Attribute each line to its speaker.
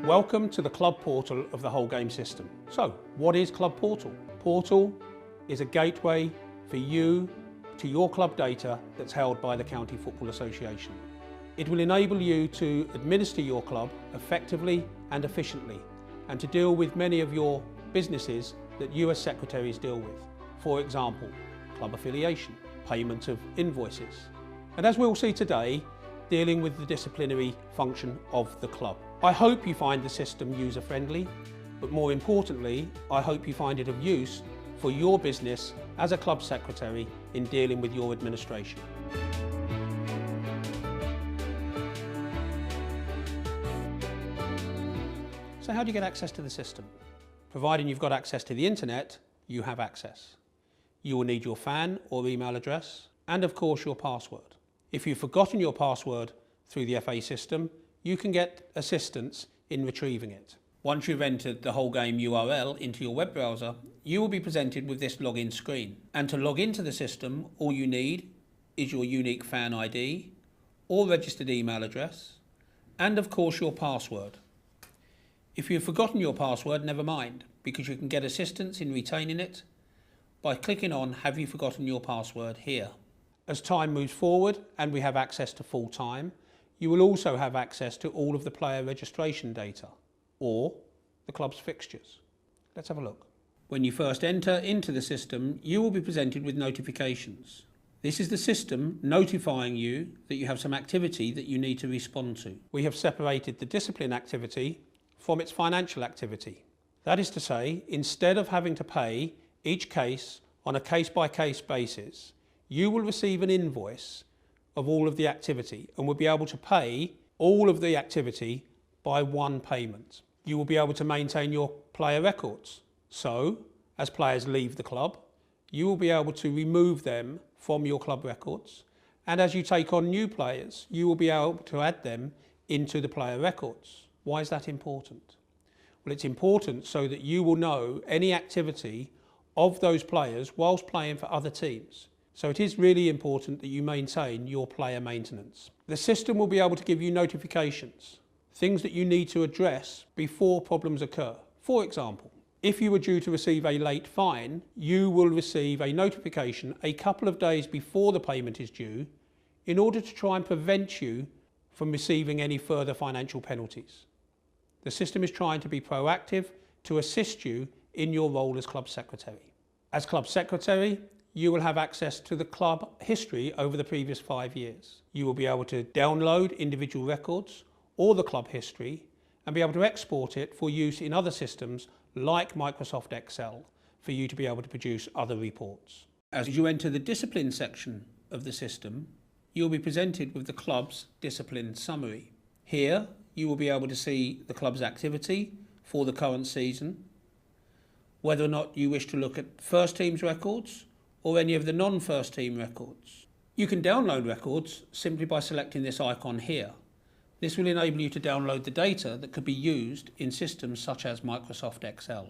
Speaker 1: Welcome to the Club Portal of the whole game system. So, what is Club Portal? Portal is a gateway for you to your club data that's held by the County Football Association. It will enable you to administer your club effectively and efficiently, and to deal with many of your businesses that you as secretaries deal with. For example, club affiliation, payment of invoices, and as we'll see today, dealing with the disciplinary function of the club. I hope you find the system user-friendly, but more importantly, I hope you find it of use for your business as a club secretary in dealing with your administration. So how do you get access to the system? Providing you've got access to the internet, you have access. You will need your FAN or email address, and of course your password. If you've forgotten your password through the FA system, you can get assistance in retrieving it. Once you've entered the whole game URL into your web browser, you will be presented with this login screen. And to log into the system, all you need is your unique FAN ID or registered email address, and of course your password. If you've forgotten your password, never mind, because you can get assistance in retaining it by clicking on Have you forgotten your password here. As time moves forward and we have access to full time, you will also have access to all of the player registration data or the club's fixtures. Let's have a look. When you first enter into the system, you will be presented with notifications. This is the system notifying you that you have some activity that you need to respond to. We have separated the discipline activity from its financial activity. That is to say, instead of having to pay each case on a case-by-case basis, you will receive an invoice of all of the activity and will be able to pay all of the activity by one payment. You will be able to maintain your player records. So, as players leave the club, you will be able to remove them from your club records. And as you take on new players, you will be able to add them into the player records. Why is that important? Well, it's important so that you will know any activity of those players whilst playing for other teams. So it is really important that you maintain your player maintenance. The system will be able to give you notifications, things that you need to address before problems occur. For example, if you were due to receive a late fine, you will receive a notification a couple of days before the payment is due in order to try and prevent you from receiving any further financial penalties. The system is trying to be proactive to assist you in your role as club secretary. As club secretary, you will have access to the club history over the previous 5 years. You will be able to download individual records or the club history and be able to export it for use in other systems like Microsoft Excel for you to be able to produce other reports. As you enter the discipline section of the system, you'll be presented with the club's discipline summary. Here, you will be able to see the club's activity for the current season, whether or not you wish to look at first team's records or any of the non-first team records. You can download records simply by selecting this icon here. This will enable you to download the data that could be used in systems such as Microsoft Excel.